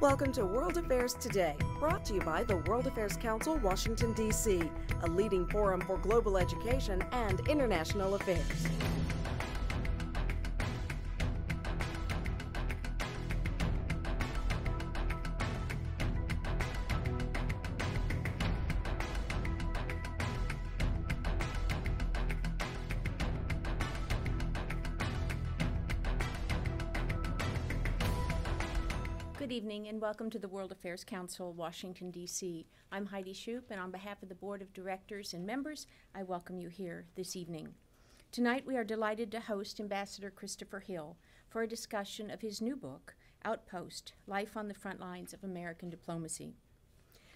Welcome to World Affairs Today, brought to you by the World Affairs Council, Washington, D.C., a leading forum for global education and international affairs. Good evening and welcome to the World Affairs Council, Washington, D.C. I'm Heidi Shoop, and on behalf of the Board of Directors and members, I welcome you here this evening. Tonight we are delighted to host Ambassador Christopher Hill for a discussion of his new book, Outpost Life on the Frontlines of American Diplomacy.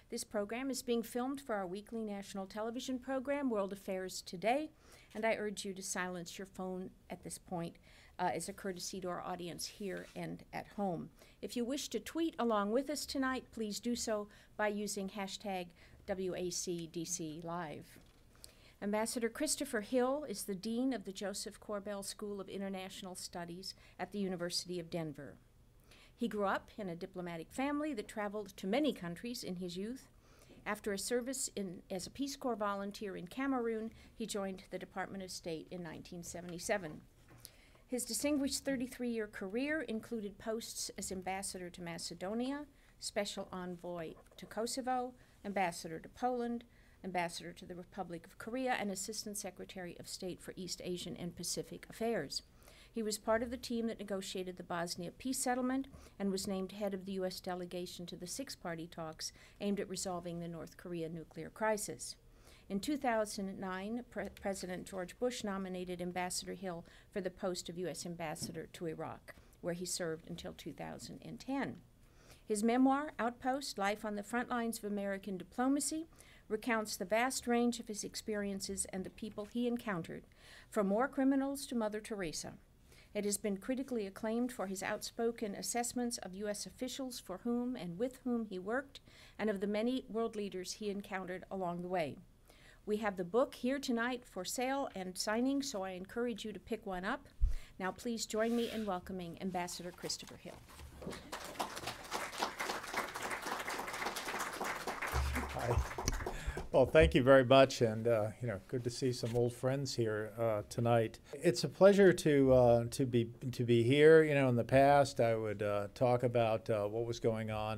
This program is being filmed for our weekly national television program, World Affairs Today, and I urge you to silence your phone at this point as a courtesy to our audience here and at home. If you wish to tweet along with us tonight, please do so by using hashtag WACDCLive. Ambassador Christopher Hill is the Dean of the Josef Korbel School of International Studies at the University of Denver. He grew up in a diplomatic family that traveled to many countries in his youth. After a service as a Peace Corps volunteer in Cameroon, he joined the Department of State in 1977. His distinguished 33-year career included posts as ambassador to Macedonia, special envoy to Kosovo, ambassador to Poland, ambassador to the Republic of Korea, and assistant secretary of state for East Asian and Pacific affairs. He was part of the team that negotiated the Bosnia peace settlement and was named head of the U.S. delegation to the six-party talks aimed at resolving the North Korea nuclear crisis. In 2009, President George Bush nominated Ambassador Hill for the post of U.S. Ambassador to Iraq, where he served until 2010. His memoir, Outpost Life on the Frontlines of American Diplomacy, recounts the vast range of his experiences and the people he encountered, from war criminals to Mother Teresa. It has been critically acclaimed for his outspoken assessments of U.S. officials for whom and with whom he worked, and of the many world leaders he encountered along the way. We have the book here tonight for sale and signing, so I encourage you to pick one up. Now please join me in welcoming Ambassador Christopher Hill. Hi. Well, thank you very much, and good to see some old friends here tonight. It's a pleasure to be here. You know, in the past, I would talk about what was going on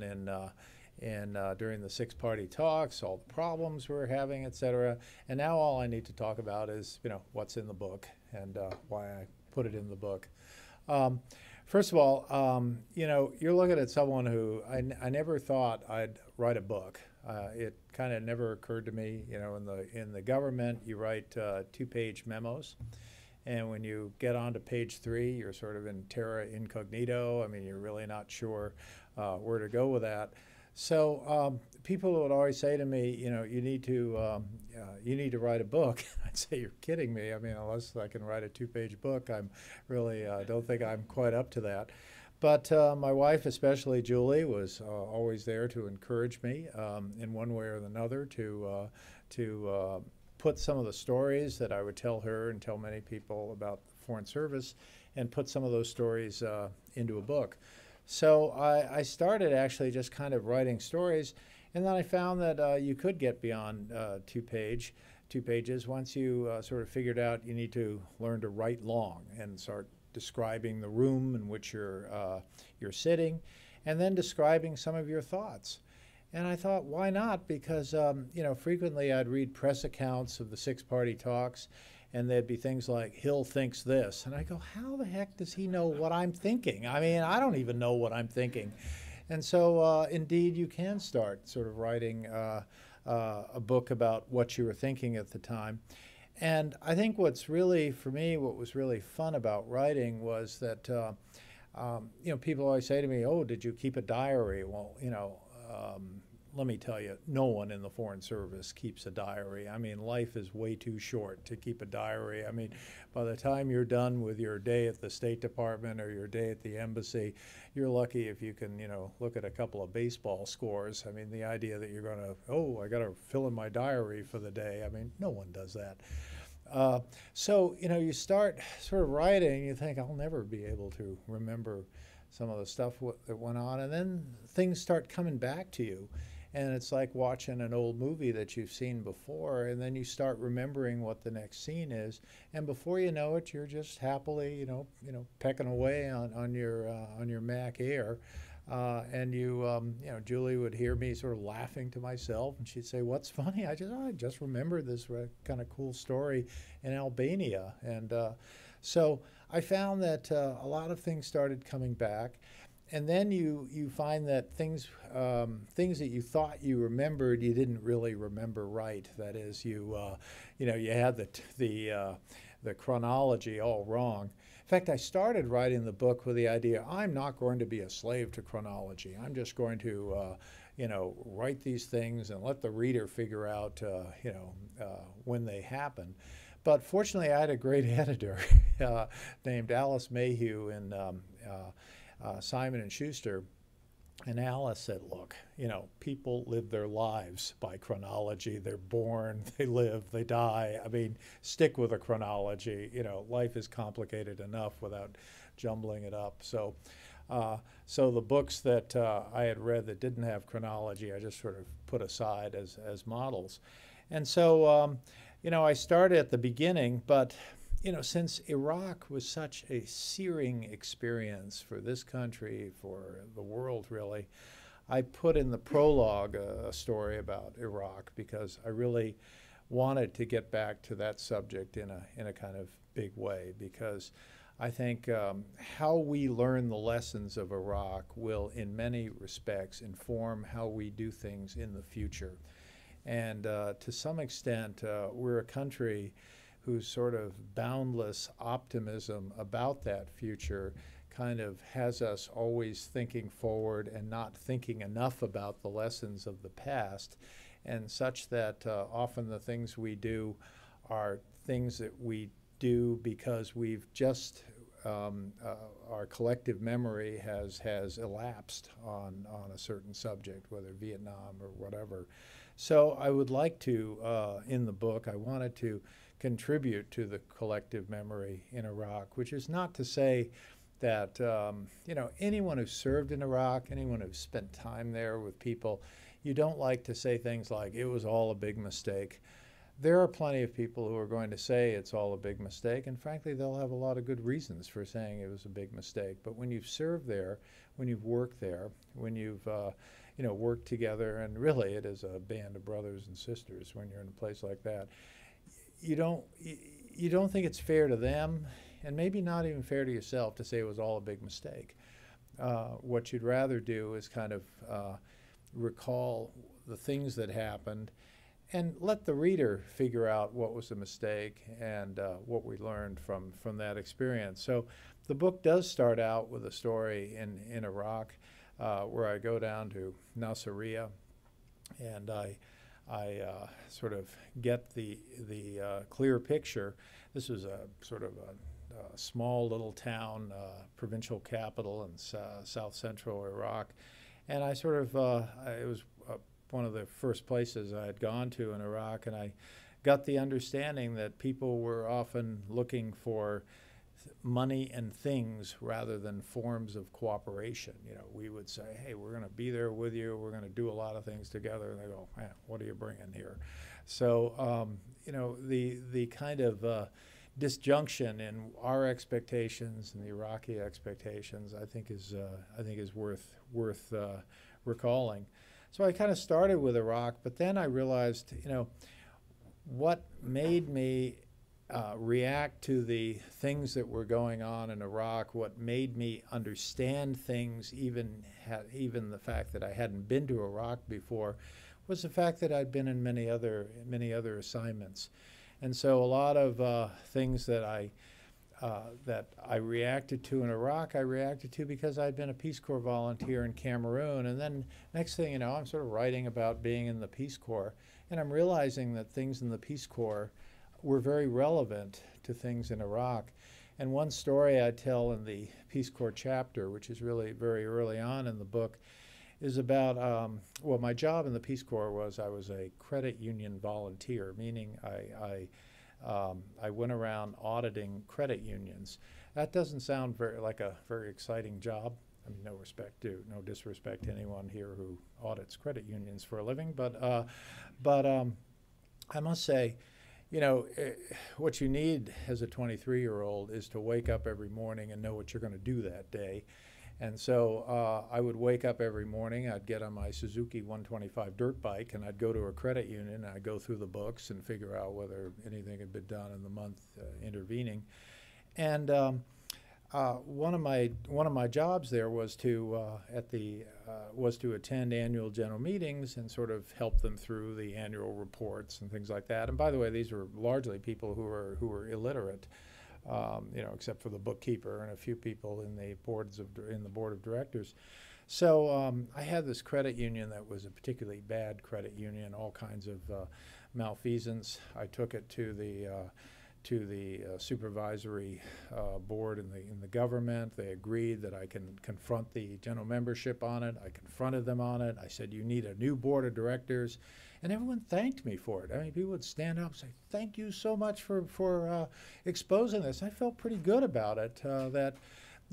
during the six-party talks, all the problems we're having, etc. And now all I need to talk about is what's in the book and why I put it in the book. First of all, you're looking at someone who I never thought I'd write a book. It kind of never occurred to me. In the government, you write two-page memos, and when you get onto page 3, you're sort of in terra incognito. I mean, you're really not sure where to go with that. So people would always say to me, you need to write a book. I'd say, you're kidding me. I mean, unless I can write a two-page book, I'm really don't think I'm quite up to that. But my wife, especially Julie, was always there to encourage me in one way or another to put some of the stories that I would tell her and tell many people about the Foreign Service, and put some of those stories into a book. So I started actually just kind of writing stories, and then I found that you could get beyond two pages once you sort of figured out you need to learn to write long and start describing the room in which you're sitting, and then describing some of your thoughts. And I thought, why not? Because frequently I'd read press accounts of the six-party talks, and there'd be things like, Hill thinks this. And I go, how the heck does he know what I'm thinking? I mean, I don't even know what I'm thinking. And so, indeed, you can start sort of writing a book about what you were thinking at the time. And I think what's really, for me, what was really fun about writing was that, people always say to me, oh, did you keep a diary? Well, let me tell you, no one in the Foreign Service keeps a diary. I mean, life is way too short to keep a diary. I mean, by the time you're done with your day at the State Department or your day at the embassy, you're lucky if you can, look at a couple of baseball scores. I mean, the idea that you're going to, I got to fill in my diary for the day. I mean, no one does that. So, you start sort of writing, you think, I'll never be able to remember some of the stuff that went on, and then things start coming back to you. And it's like watching an old movie that you've seen before, and then you start remembering what the next scene is, and before you know it, you're just happily, pecking away on your Mac Air, and Julie would hear me sort of laughing to myself, and she'd say, "What's funny?" I just remembered this kind of cool story in Albania, and so I found that a lot of things started coming back. And then you find that things that you thought you remembered, you didn't really remember right. That is, you had the chronology all wrong. In fact, I started writing the book with the idea, I'm not going to be a slave to chronology. I'm just going to write these things and let the reader figure out when they happen. But fortunately, I had a great editor named Alice Mayhew in Simon & Schuster, and Alice said, look, people live their lives by chronology. They're born, they live, they die. I mean, stick with a chronology. Life is complicated enough without jumbling it up. So the books that I had read that didn't have chronology, I just sort of put aside as models. And so, I started at the beginning, but since Iraq was such a searing experience for this country, for the world really, I put in the prologue a story about Iraq because I really wanted to get back to that subject in a kind of big way, because I think how we learn the lessons of Iraq will in many respects inform how we do things in the future. And to some extent, we're a country whose sort of boundless optimism about that future kind of has us always thinking forward and not thinking enough about the lessons of the past, and such that often the things we do are things that we do because we've just our collective memory has elapsed on a certain subject, whether Vietnam or whatever. So I would like to, in the book, I wanted to contribute to the collective memory in Iraq, which is not to say that anyone who served in Iraq, anyone who's spent time there with people, you don't like to say things like it was all a big mistake. There are plenty of people who are going to say it's all a big mistake, and frankly they'll have a lot of good reasons for saying it was a big mistake. But when you've served there, when you've worked there, when you've worked together, and really it is a band of brothers and sisters when you're in a place like that, you don't think it's fair to them, and maybe not even fair to yourself, to say it was all a big mistake. What you'd rather do is kind of recall the things that happened and let the reader figure out what was a mistake and what we learned from that experience. So the book does start out with a story in Iraq where I go down to Nasiriyah, and I sort of get the clear picture. This was a sort of a small little town, provincial capital in south central Iraq, and I sort of it was one of the first places I had gone to in Iraq, and I got the understanding that people were often looking for money and things rather than forms of cooperation. We would say, hey, we're going to be there with you, we're going to do a lot of things together, and they go, man, what are you bringing here? So the kind of disjunction in our expectations and the Iraqi expectations, I think is worth recalling. So I kind of started with Iraq, but then I realized, what made me react to the things that were going on in Iraq, what made me understand things, even the fact that I hadn't been to Iraq before, was the fact that I'd been in many other assignments. And so a lot of things that I reacted to in Iraq, I reacted to because I'd been a Peace Corps volunteer in Cameroon. And then next thing you know, I'm sort of writing about being in the Peace Corps, and I'm realizing that things in the Peace Corps were very relevant to things in Iraq. And one story I tell in the Peace Corps chapter, which is really very early on in the book, is about, my job in the Peace Corps was I was a credit union volunteer, meaning I went around auditing credit unions. That doesn't sound like a very exciting job, I mean, no disrespect to anyone here who audits credit unions for a living, but I must say, what you need as a 23-year-old is to wake up every morning and know what you're going to do that day. And so I would wake up every morning, I'd get on my Suzuki 125 dirt bike, and I'd go to a credit union, and I'd go through the books and figure out whether anything had been done in the month intervening. And one of my jobs there was to attend annual general meetings and sort of help them through the annual reports and things like that. And by the way, these were largely people who were illiterate, except for the bookkeeper and a few people in the board of directors. So I had this credit union that was a particularly bad credit union, all kinds of malfeasance. I took it to the supervisory board in the government. They agreed that I can confront the general membership on it. I confronted them on it. I said, you need a new board of directors. And everyone thanked me for it. I mean, people would stand up and say, thank you so much for exposing this. I felt pretty good about it, that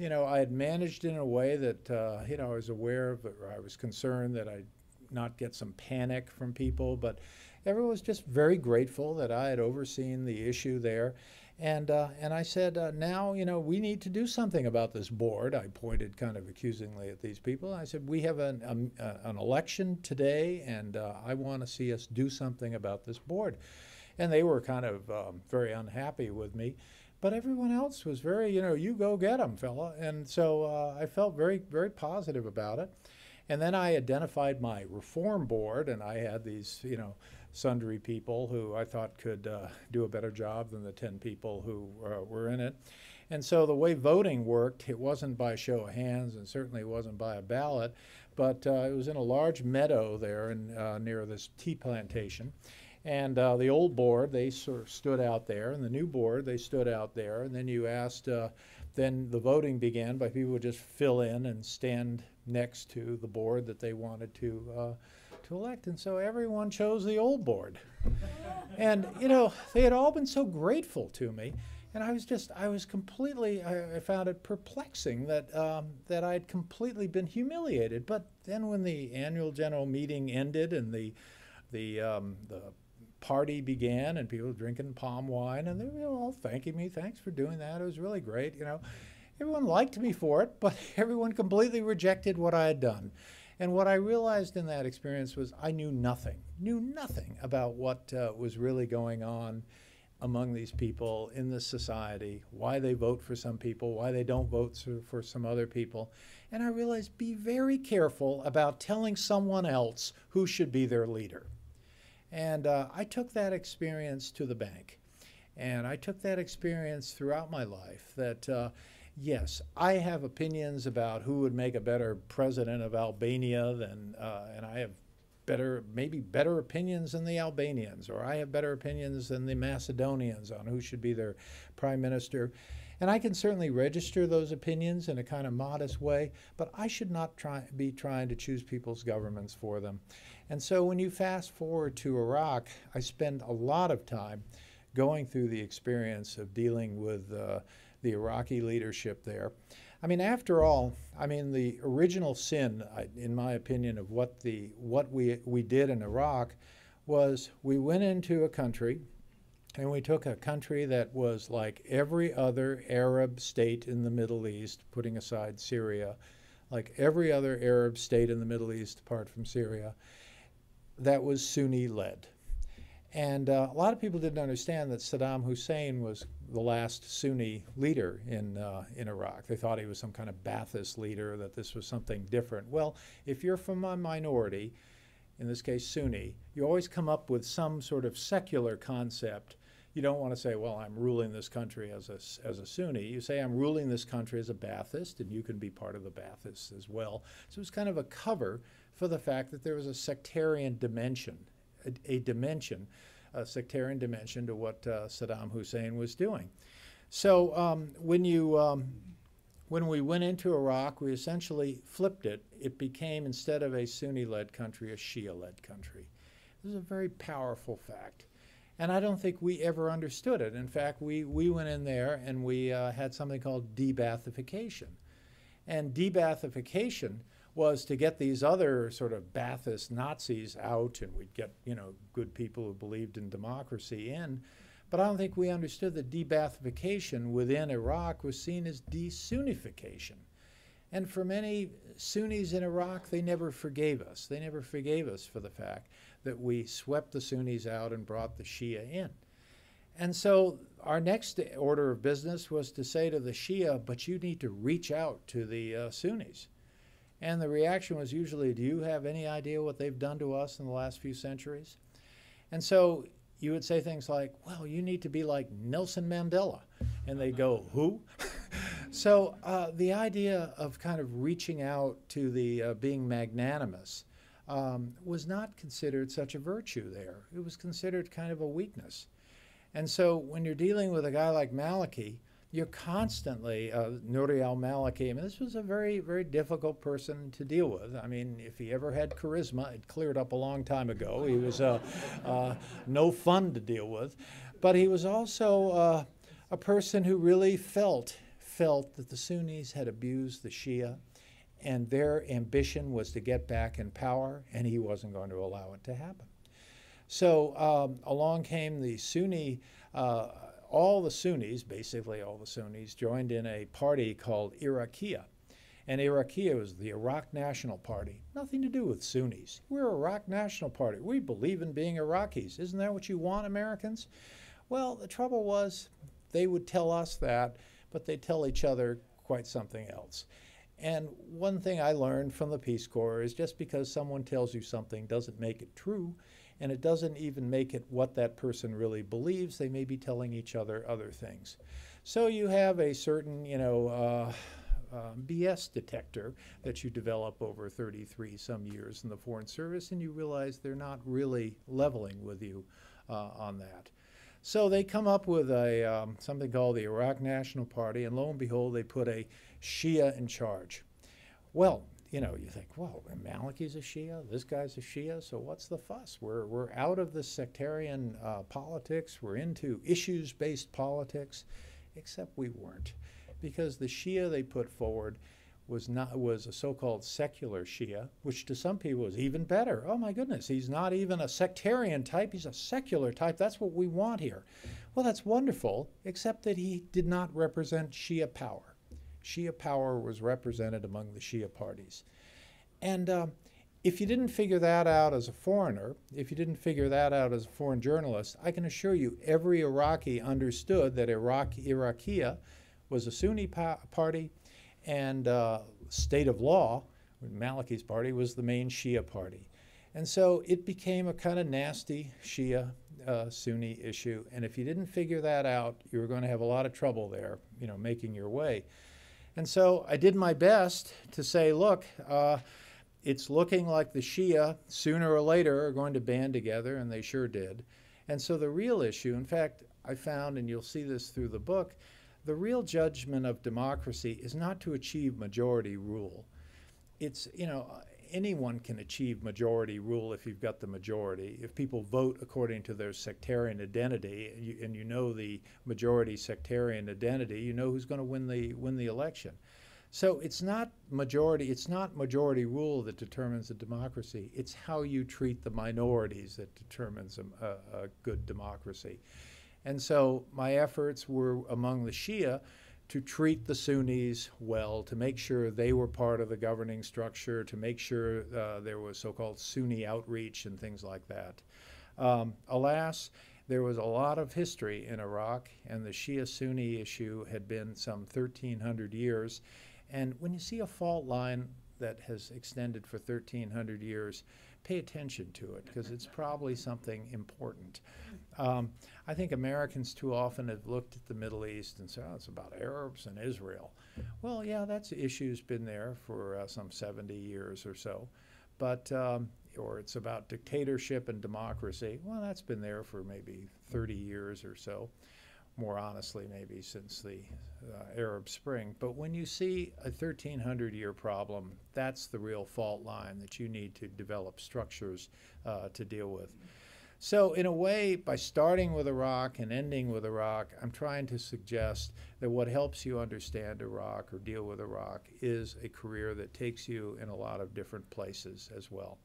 I had managed in a way that, I was aware of, or I was concerned that I'd not get some panic from people, but everyone was just very grateful that I had overseen the issue there. And I said, now, we need to do something about this board. I pointed kind of accusingly at these people. I said, we have an election today, and I want to see us do something about this board. And they were kind of very unhappy with me. But everyone else was very, you go get them, fella. And so I felt very, very positive about it. And then I identified my reform board, and I had these, sundry people who I thought could do a better job than the 10 people who were in it. And so the way voting worked, it wasn't by show of hands, and certainly wasn't by a ballot, but it was in a large meadow there near this tea plantation. And the old board, they sort of stood out there, and the new board, they stood out there. And then you asked, then the voting began by people would just fill in and stand next to the board that they wanted to elect. And so everyone chose the old board. And, they had all been so grateful to me. And I found it perplexing that I'd completely been humiliated. But then when the annual general meeting ended and the party began and people were drinking palm wine and they were all thanking me, thanks for doing that, it was really great, Everyone liked me for it, but everyone completely rejected what I had done. And what I realized in that experience was I knew nothing about what was really going on among these people in this society, why they vote for some people, why they don't vote for some other people. And I realized be very careful about telling someone else who should be their leader. And I took that experience to the bank. And I took that experience throughout my life that, yes, I have opinions about who would make a better president of Albania than, and I have maybe better opinions than the Albanians, or I have better opinions than the Macedonians on who should be their prime minister. And I can certainly register those opinions in a kind of modest way, but I should not be trying to choose people's governments for them. And so when you fast forward to Iraq, I spend a lot of time going through the experience of dealing with the Iraqi leadership there. I mean, after all, the original sin, in my opinion, of what we did in Iraq was we went into a country and we took a country that was like every other Arab state in the Middle East, putting aside Syria, like every other Arab state in the Middle East apart from Syria, that was Sunni-led. And a lot of people didn't understand that Saddam Hussein was the last Sunni leader in Iraq. They thought he was some kind of Ba'athist leader, that this was something different. Well, if you're from a minority, in this case Sunni, you always come up with some sort of secular concept. You don't want to say, well, I'm ruling this country as a Sunni. You say, I'm ruling this country as a Ba'athist, and you can be part of the Ba'athists as well. So it's kind of a cover for the fact that there was a sectarian dimension, a sectarian dimension to what Saddam Hussein was doing. So when we went into Iraq, we essentially flipped it. It became, instead of a Sunni-led country, a Shia-led country. This is a very powerful fact. And I don't think we ever understood it. In fact, we went in there and we had something called de-Baathification. And de-Baathification was to get these other sort of Baathist Nazis out, and we'd get, you know, good people who believed in democracy in. But I don't think we understood that de-Baathification within Iraq was seen as de-Sunnification. And for many Sunnis in Iraq, they never forgave us. They never forgave us for the fact that we swept the Sunnis out and brought the Shia in. And so our next order of business was to say to the Shia, but you need to reach out to the Sunnis. And the reaction was usually, do you have any idea what they've done to us in the last few centuries? And so you would say things like, well, you need to be like Nelson Mandela. And they go, who? So the idea of kind of reaching out to the being magnanimous was not considered such a virtue there. It was considered kind of a weakness. And so when you're dealing with a guy like Maliki, you're constantly, Nouri al-Maliki, I mean, this was a very, very difficult person to deal with. I mean, if he ever had charisma, it cleared up a long time ago. He was no fun to deal with. But he was also a person who really felt that the Sunnis had abused the Shia, and their ambition was to get back in power, and he wasn't going to allow it to happen. So along came the Sunni, all the Sunnis, basically all the Sunnis, joined in a party called Iraqiyya. And Iraqiyya was the Iraq National Party. Nothing to do with Sunnis. We're Iraq National Party. We believe in being Iraqis. Isn't that what you want, Americans? Well, the trouble was they would tell us that, but they'd tell each other quite something else. And one thing I learned from the Peace Corps is just because someone tells you something doesn't make it true, and it doesn't even make it what that person really believes. They may be telling each other other things. So you have a certain, you know, BS detector that you develop over 33 some years in the Foreign Service, and you realize they're not really leveling with you on that. So they come up with a something called the Iraq National Party, and lo and behold, they put a Shia in charge. Well, you know, you think, well, Maliki's a Shia, this guy's a Shia, so what's the fuss? We're out of the sectarian politics, we're into issues-based politics, except we weren't, because the Shia they put forward was a so-called secular Shia, which to some people is even better. Oh my goodness, he's not even a sectarian type, he's a secular type. That's what we want here. Well, that's wonderful, except that he did not represent Shia power. Shia power was represented among the Shia parties. And if you didn't figure that out as a foreigner, if you didn't figure that out as a foreign journalist, I can assure you every Iraqi understood that Iraqiyya was a Sunni party, and state of law, Maliki's party, was the main Shia party. And so it became a kind of nasty Shia Sunni issue. And if you didn't figure that out, you were going to have a lot of trouble there, you know, making your way. And so I did my best to say, look, it's looking like the Shia sooner or later are going to band together, and they sure did. And so the real issue, in fact, I found, and you'll see this through the book, the real judgment of democracy is not to achieve majority rule. It's, you know, anyone can achieve majority rule if you've got the majority. If people vote according to their sectarian identity, and you know the majority sectarian identity, you know who's going to win the election. So it's not majority rule that determines a democracy. It's how you treat the minorities that determines a good democracy. And so my efforts were among the Shia to treat the Sunnis well, to make sure they were part of the governing structure, to make sure there was so-called Sunni outreach and things like that. Alas, there was a lot of history in Iraq, and the Shia-Sunni issue had been some 1,300 years. And when you see a fault line that has extended for 1,300 years, pay attention to it, because it's probably something important. I think Americans too often have looked at the Middle East and said, oh, it's about Arabs and Israel. Well, yeah, that's issue's been there for some 70 years or so. But, or it's about dictatorship and democracy. Well, that's been there for maybe 30 years or so. More honestly, maybe since the Arab Spring. But when you see a 1,300-year problem, that's the real fault line that you need to develop structures to deal with. So in a way, by starting with Iraq and ending with Iraq, I'm trying to suggest that what helps you understand Iraq or deal with Iraq is a career that takes you in a lot of different places as well.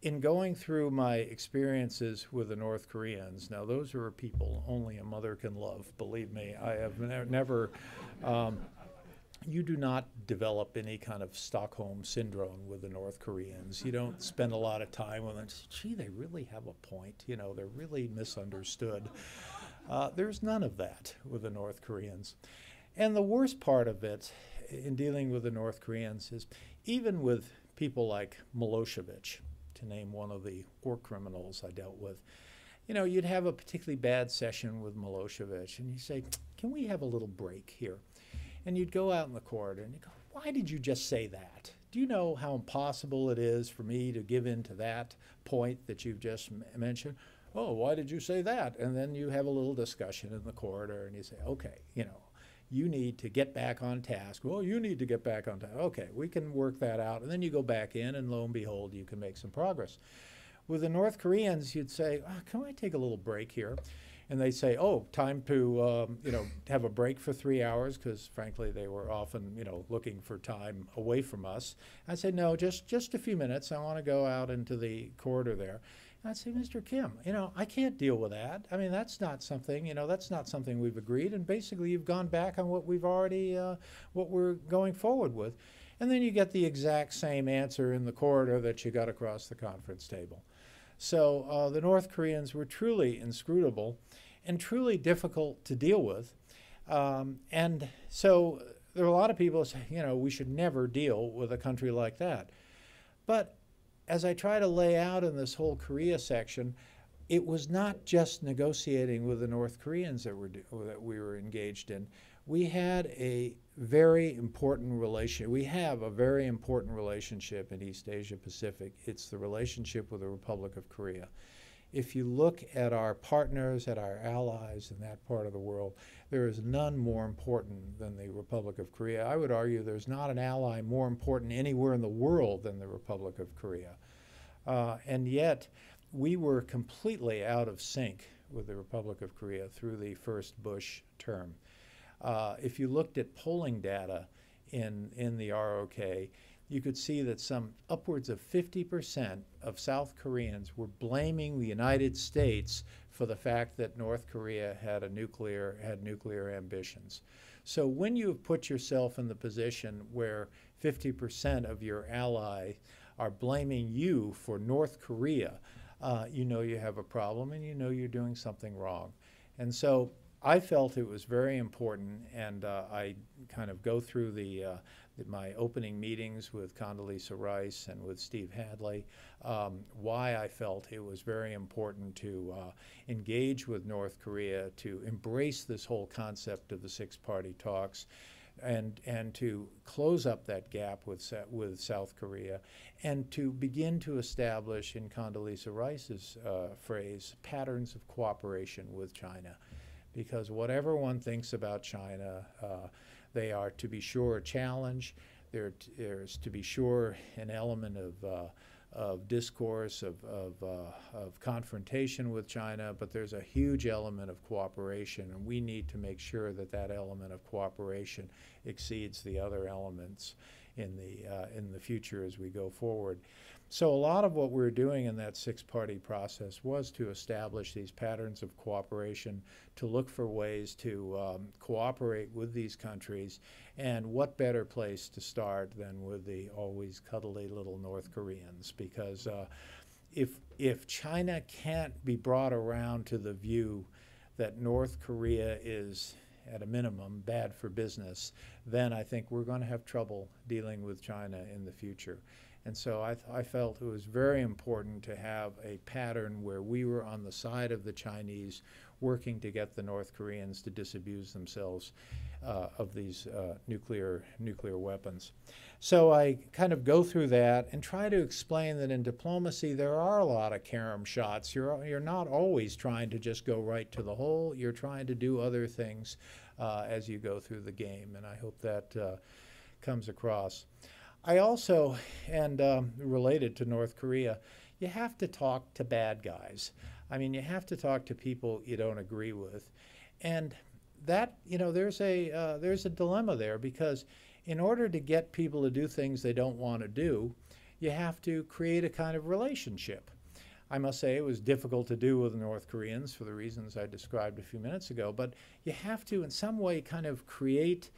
In going through my experiences with the North Koreans, now those are people only a mother can love, believe me. I have never, you do not develop any kind of Stockholm syndrome with the North Koreans. You don't spend a lot of time with them. Gee, they really have a point. You know, they're really misunderstood. There's none of that with the North Koreans. And the worst part of it in dealing with the North Koreans is even with people like Milosevic, to name one of the war criminals I dealt with, you know, you'd have a particularly bad session with Milosevic, and you say, can we have a little break here? And you'd go out in the corridor and you go, why did you just say that? Do you know how impossible it is for me to give in to that point that you've just mentioned? Oh, why did you say that? And then you have a little discussion in the corridor and you say, okay, you know, you need to get back on task. Well, you need to get back on task. Okay, we can work that out. And then you go back in and lo and behold, you can make some progress. With the North Koreans, you'd say, oh, can I take a little break here? And they say, oh, time to you know, have a break for 3 hours, because frankly they were often, you know, looking for time away from us. I said, no, just a few minutes. I want to go out into the corridor there. And I'd say, Mr. Kim, you know, I can't deal with that. I mean, that's not something, you know, that's not something we've agreed. And basically you've gone back on what we've already, what we're going forward with. And then you get the exact same answer in the corridor that you got across the conference table. So the North Koreans were truly inscrutable and truly difficult to deal with. And so there are a lot of people who say, you know, we should never deal with a country like that. But as I try to lay out in this whole Korea section, it was not just negotiating with the North Koreans that we were engaged in. We had a very important relation. We have a very important relationship in East Asia Pacific. It's the relationship with the Republic of Korea. If you look at our partners, at our allies in that part of the world, there is none more important than the Republic of Korea. I would argue there's not an ally more important anywhere in the world than the Republic of Korea. And yet, we were completely out of sync with the Republic of Korea through the first Bush term. If you looked at polling data in the ROK, you could see that some upwards of 50% of South Koreans were blaming the United States for the fact that North Korea had nuclear ambitions. So when you put yourself in the position where 50% of your allies are blaming you for North Korea, you know you have a problem and you know you're doing something wrong. And so I felt it was very important, and I kind of go through my opening meetings with Condoleezza Rice and with Steve Hadley, why I felt it was very important to engage with North Korea, to embrace this whole concept of the six-party talks, and to close up that gap with South Korea, and to begin to establish, in Condoleezza Rice's phrase, patterns of cooperation with China. Because whatever one thinks about China, they are, to be sure, a challenge. There's to be sure an element of discourse, of confrontation with China, but there's a huge element of cooperation, and we need to make sure that that element of cooperation exceeds the other elements in the future as we go forward. So a lot of what we're doing in that six-party process was to establish these patterns of cooperation, to look for ways to cooperate with these countries, and what better place to start than with the always cuddly little North Koreans, because if China can't be brought around to the view that North Korea is, at a minimum, bad for business, then I think we're going to have trouble dealing with China in the future. And so I felt it was very important to have a pattern where we were on the side of the Chinese, working to get the North Koreans to disabuse themselves of these nuclear weapons. So I kind of go through that and try to explain that in diplomacy there are a lot of carom shots. You're not always trying to just go right to the hole. You're trying to do other things as you go through the game, and I hope that comes across. I also, and related to North Korea, you have to talk to bad guys. I mean, you have to talk to people you don't agree with. And that, there's a dilemma there, because in order to get people to do things they don't want to do, you have to create a kind of relationship. I must say it was difficult to do with the North Koreans for the reasons I described a few minutes ago, but you have to in some way kind of create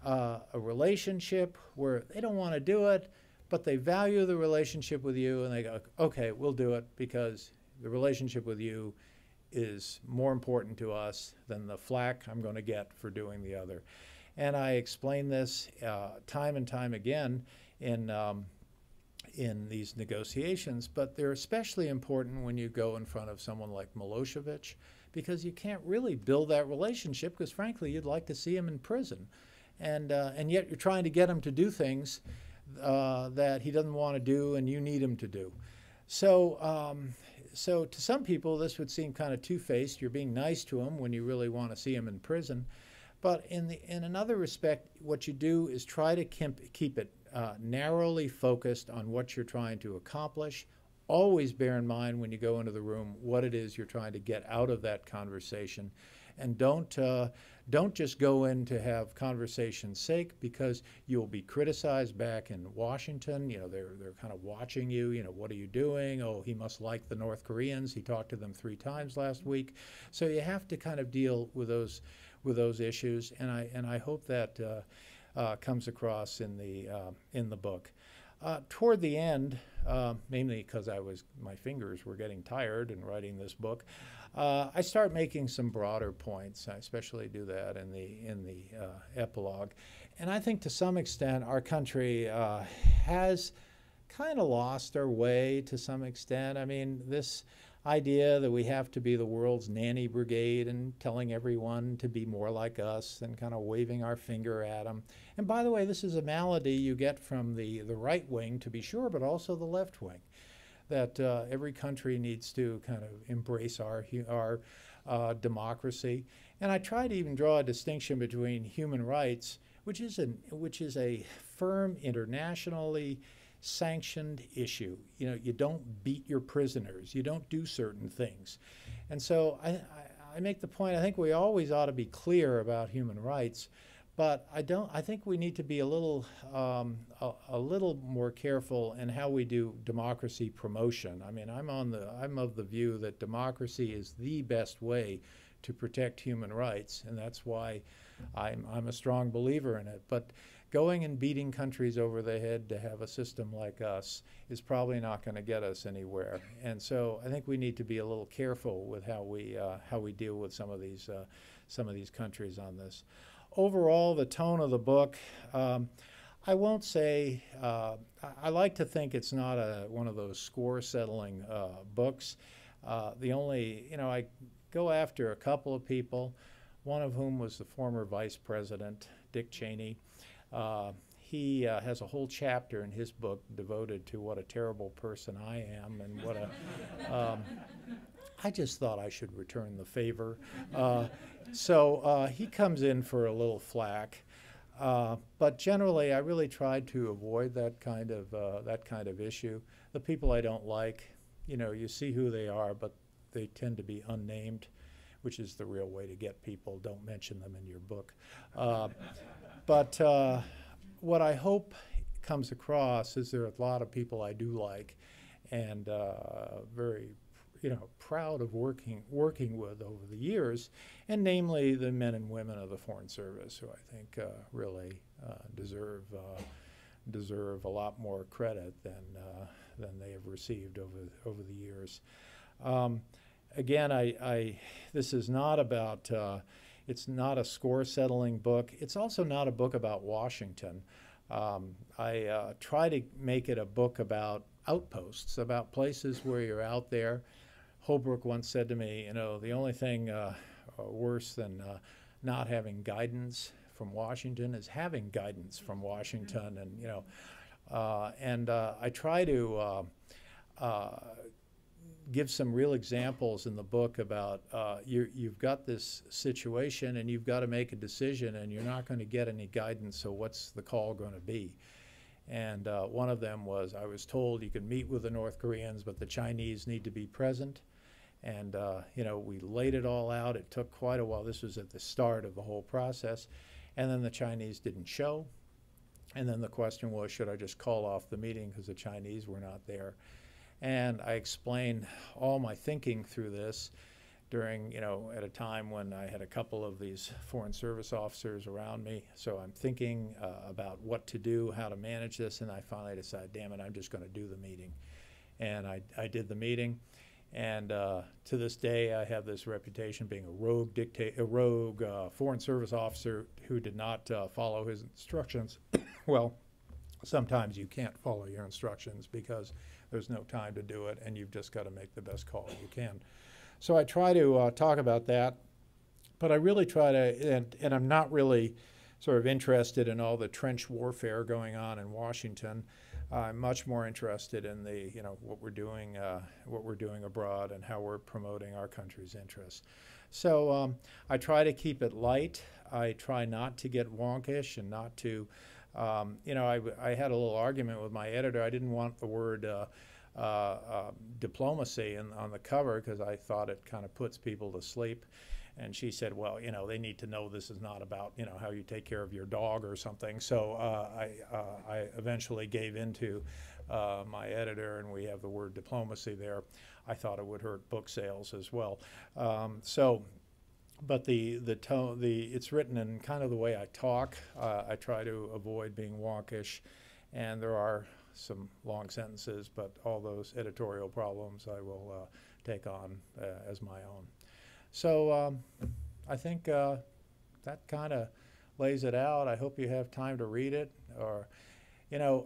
a relationship where they don't want to do it, but they value the relationship with you, and they go, okay, we'll do it because the relationship with you is more important to us than the flack I'm going to get for doing the other. And I explain this time and time again in these negotiations, but they're especially important when you go in front of someone like Milosevic, because you can't really build that relationship, because frankly you'd like to see him in prison, and yet you're trying to get him to do things that he doesn't want to do and you need him to do. So so to some people this would seem kind of two-faced. You're being nice to him when you really want to see him in prison, but in another respect, what you do is try to keep it narrowly focused on what you're trying to accomplish. Always bear in mind when you go into the room what it is you're trying to get out of that conversation, and don't just go in to have conversation's sake, because you'll be criticized back in Washington. They're kind of watching you. What are you doing? Oh, he must like the North Koreans. He talked to them 3 times last week. So you have to kind of deal with those issues, and I hope that comes across in the book. Toward the end, mainly because my fingers were getting tired in writing this book, I start making some broader points. I especially do that in the epilogue, and I think to some extent our country has kind of lost our way to some extent. I mean, this idea that we have to be the world's nanny brigade and telling everyone to be more like us and kind of waving our finger at them. And by the way, this is a malady you get from the right wing, to be sure, but also the left wing, that every country needs to kind of embrace our democracy. And I try to even draw a distinction between human rights, which is a firm, internationally sanctioned issue. You don't beat your prisoners. You don't do certain things. And so I make the point, I think we always ought to be clear about human rights, but I think we need to be a little more careful in how we do democracy promotion. I mean, I'm of the view that democracy is the best way to protect human rights, and that's why I'm a strong believer in it. But going and beating countries over the head to have a system like us is probably not going to get us anywhere. And so I think we need to be a little careful with how we deal with some of these countries on this. Overall, the tone of the book, I won't say, I like to think it's not one of those score-settling books. I go after a couple of people, one of whom was the former Vice President, Dick Cheney. He has a whole chapter in his book devoted to what a terrible person I am, and what I just thought I should return the favor. So he comes in for a little flack, but generally I really tried to avoid that kind of issue. The people I don't like, you see who they are, but they tend to be unnamed, which is the real way to get people. Don't mention them in your book. But what I hope comes across is there are a lot of people I do like, and very proud of working with over the years, and namely the men and women of the Foreign Service, who I think really deserve a lot more credit than they have received over the years. Again, this is not about. It's not a score-settling book. It's also not a book about Washington. I try to make it a book about outposts, about places where you're out there. Holbrooke once said to me, the only thing worse than not having guidance from Washington is having guidance from Washington. And I try to give some real examples in the book about you've got this situation and you've got to make a decision, and you're not going to get any guidance, so what's the call going to be? And one of them was, I was told you can meet with the North Koreans, but the Chinese need to be present. And, we laid it all out. It took quite a while. This was at the start of the whole process. And then the Chinese didn't show. And then the question was, should I just call off the meeting because the Chinese were not there? And I explained all my thinking through this during, at a time when I had a couple of these Foreign Service officers around me. So I'm thinking about what to do, how to manage this, and I finally decided, damn it, I'm just going to do the meeting. And I did the meeting. And to this day, I have this reputation being a rogue Foreign Service officer who did not follow his instructions. Well, sometimes you can't follow your instructions because there's no time to do it, and you've just got to make the best call you can. So I try to talk about that, but I really try to, and I'm not really sort of interested in all the trench warfare going on in Washington. I'm much more interested in the, what we're doing abroad and how we're promoting our country's interests. So I try to keep it light. I try not to get wonkish and not to, I had a little argument with my editor. I didn't want the word diplomacy on the cover because I thought it kind of puts people to sleep. And she said, well, they need to know this is not about, how you take care of your dog or something. So I eventually gave in to my editor, and we have the word diplomacy there. I thought it would hurt book sales as well. But the tone, it's written in kind of the way I talk. I try to avoid being wonkish, and there are some long sentences, but all those editorial problems I will take on as my own. So I think that kind of lays it out. I hope you have time to read it. Or,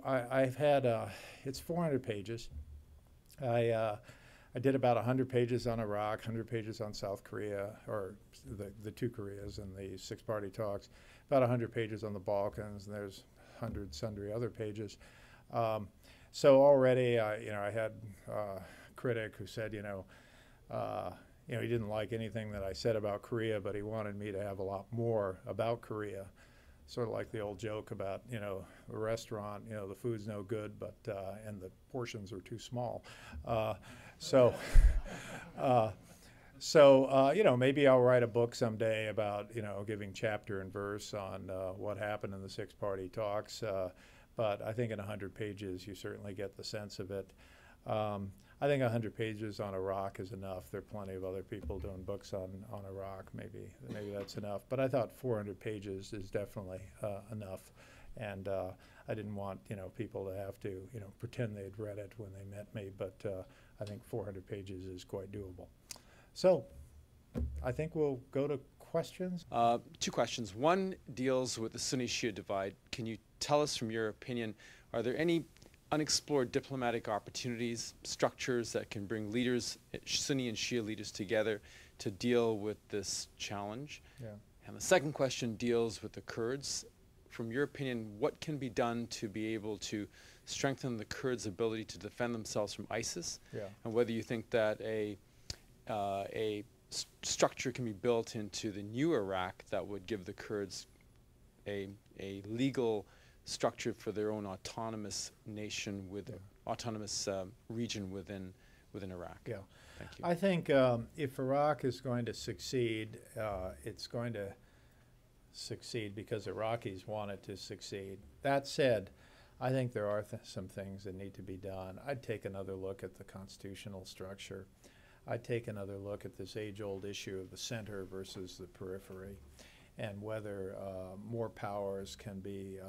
I've had, it's 400 pages. I did about 100 pages on Iraq, 100 pages on South Korea, or the two Koreas and the six-party talks, about 100 pages on the Balkans, and there's hundreds, sundry other pages. So already, I had a critic who said, he didn't like anything that I said about Korea, but he wanted me to have a lot more about Korea. Sort of like the old joke about, the restaurant, the food's no good, but and the portions are too small. Maybe I'll write a book someday about, giving chapter and verse on what happened in the six-party talks. But I think in 100 pages, you certainly get the sense of it. I think 100 pages on Iraq is enough. There are plenty of other people doing books on Iraq. Maybe that's enough. But I thought 400 pages is definitely enough. And I didn't want people to have to pretend they'd read it when they met me. But I think 400 pages is quite doable. So I think we'll go to questions. Two questions. One deals with the Sunni-Shia divide. Can you tell us, from your opinion, are there any unexplored diplomatic opportunities, structures that can bring leaders, Sunni and Shia leaders, together to deal with this challenge? Yeah. And the second question deals with the Kurds. From your opinion, what can be done to be able to strengthen the Kurds' ability to defend themselves from ISIS? Yeah. And whether you think that a structure can be built into the new Iraq that would give the Kurds a legal structure for their own autonomous nation with autonomous region within Iraq. Yeah. Thank you. I think if Iraq is going to succeed, it's going to succeed because Iraqis want it to succeed. That said, I think there are some things that need to be done. I'd take another look at the constitutional structure. I'd take another look at this age-old issue of the center versus the periphery, and whether more powers can be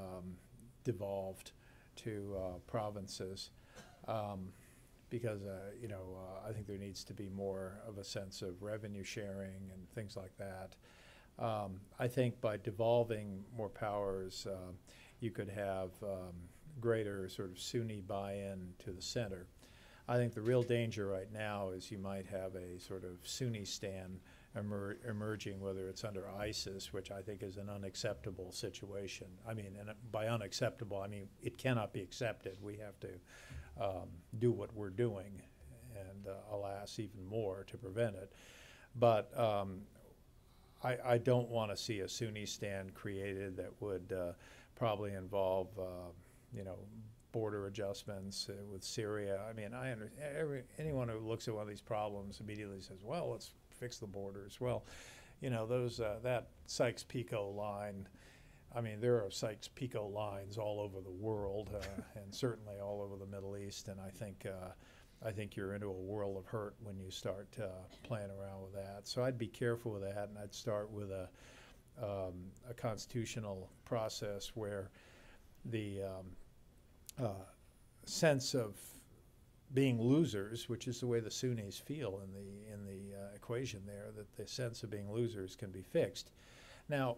devolved to provinces, because I think there needs to be more of a sense of revenue sharing and things like that. I think by devolving more powers, you could have greater sort of Sunni buy-in to the center. I think the real danger right now is you might have a sort of Sunnistan emerging, whether it's under ISIS, which I think is an unacceptable situation. I mean, and by unacceptable, I mean it cannot be accepted. We have to do what we're doing, and alas, even more to prevent it. But I don't want to see a Sunnistan created that would probably involve you know, border adjustments with Syria. I mean, anyone who looks at one of these problems immediately says, well, let's fix the borders. Well, you know, those that Sykes-Picot line, I mean, there are Sykes-Picot lines all over the world, and certainly all over the Middle East, and I think you're into a world of hurt when you start playing around with that. So I'd be careful with that, and I'd start with a constitutional process where the sense of being losers, which is the way the Sunnis feel in the equation there, that the sense of being losers can be fixed. Now,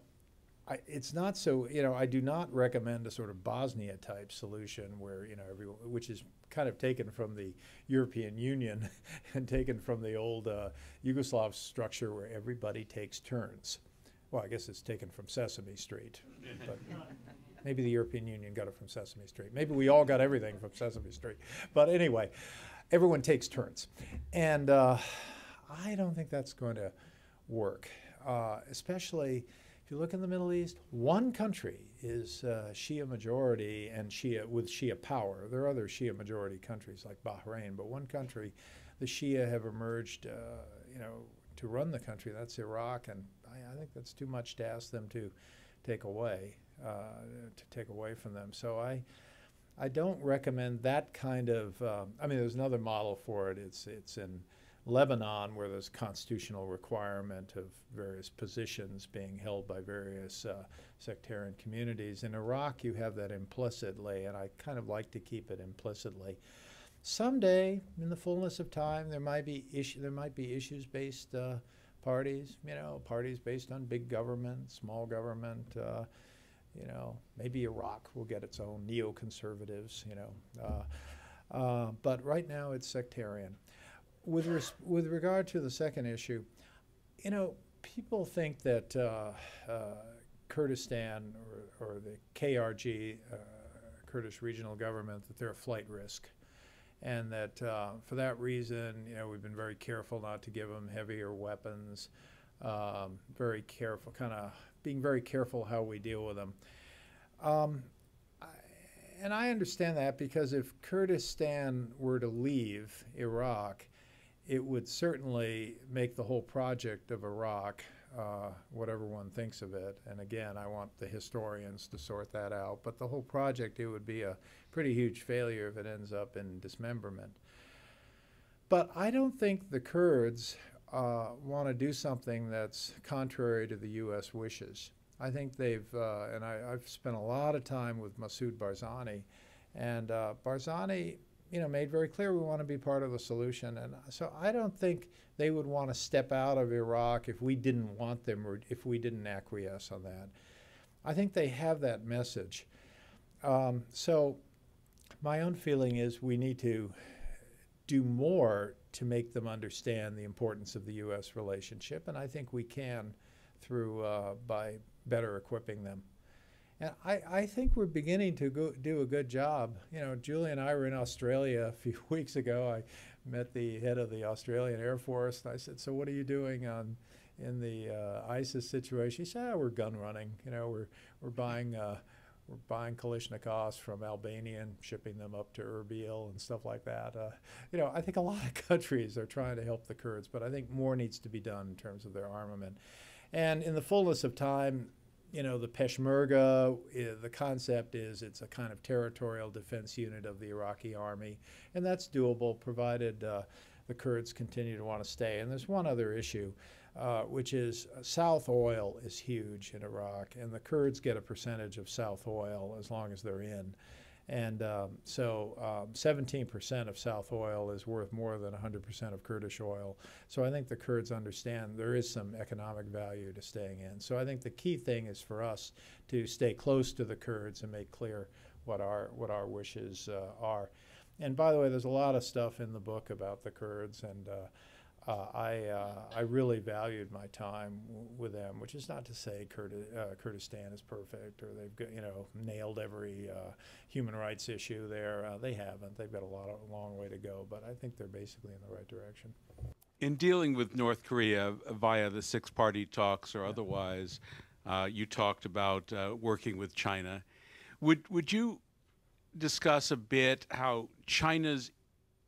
it's not so, you know, I do not recommend a sort of Bosnia-type solution where, you know, which is kind of taken from the European Union and taken from the old Yugoslav structure where everybody takes turns. Well, I guess it's taken from Sesame Street, but maybe the European Union got it from Sesame Street. Maybe we all got everything from Sesame Street. But anyway, everyone takes turns. And I don't think that's going to work, especially if you look in the Middle East. One country is Shia majority and with Shia power. There are other Shia majority countries like Bahrain, but one country, the Shia have emerged, you know, to run the country. That's Iraq, and I think that's too much to ask them to take away from them. So I don't recommend that kind of. I mean, there's another model for it. It's in Lebanon, where there's constitutional requirement of various positions being held by various sectarian communities. In Iraq, you have that implicitly, and I kind of like to keep it implicitly. Someday, in the fullness of time, there might be issues-based parties. You know, parties based on big government, small government. You know, maybe Iraq will get its own neoconservatives. You know, but right now it's sectarian. With regard to the second issue, you know, people think that Kurdistan or the KRG, Kurdish Regional Government, that they're a flight risk, and that for that reason, you know, we've been very careful not to give them heavier weapons, very careful, being very careful how we deal with them. And I understand that, because if Kurdistan were to leave Iraq, it would certainly make the whole project of Iraq, whatever one thinks of it, and again, I want the historians to sort that out, but the whole project, it would be a pretty huge failure if it ends up in dismemberment. But I don't think the Kurds want to do something that's contrary to the U.S. wishes. I think they've, and I've spent a lot of time with Masoud Barzani, and Barzani, you know, made very clear we want to be part of the solution. And so I don't think they would want to step out of Iraq if we didn't want them or if we didn't acquiesce on that. I think they have that message. So my own feeling is we need to do more to make them understand the importance of the U.S. relationship, and I think we can through by better equipping them. And I think we're beginning to do a good job. You know, Julie and I were in Australia a few weeks ago. I met the head of the Australian Air Force, and I said, so what are you doing in the ISIS situation? He said, we're gun running. You know, we're buying Kalashnikovs from Albania and shipping them up to Erbil and stuff like that. You know, I think a lot of countries are trying to help the Kurds, but I think more needs to be done in terms of their armament. And in the fullness of time, you know, the Peshmerga, the concept is it's a kind of territorial defense unit of the Iraqi army, and that's doable provided the Kurds continue to want to stay. And there's one other issue, which is South oil is huge in Iraq, and the Kurds get a percentage of South oil as long as they're in. And so 17% of South oil is worth more than 100% of Kurdish oil. So I think the Kurds understand there is some economic value to staying in. So I think the key thing is for us to stay close to the Kurds and make clear what our wishes are. And by the way, there's a lot of stuff in the book about the Kurds, and I really valued my time with them, which is not to say Kurdistan is perfect or they've got, you know, nailed every human rights issue there. They haven't. They've got a long way to go, but I think they're basically in the right direction. In dealing with North Korea via the six-party talks or otherwise, you talked about working with China. Would you discuss a bit how China's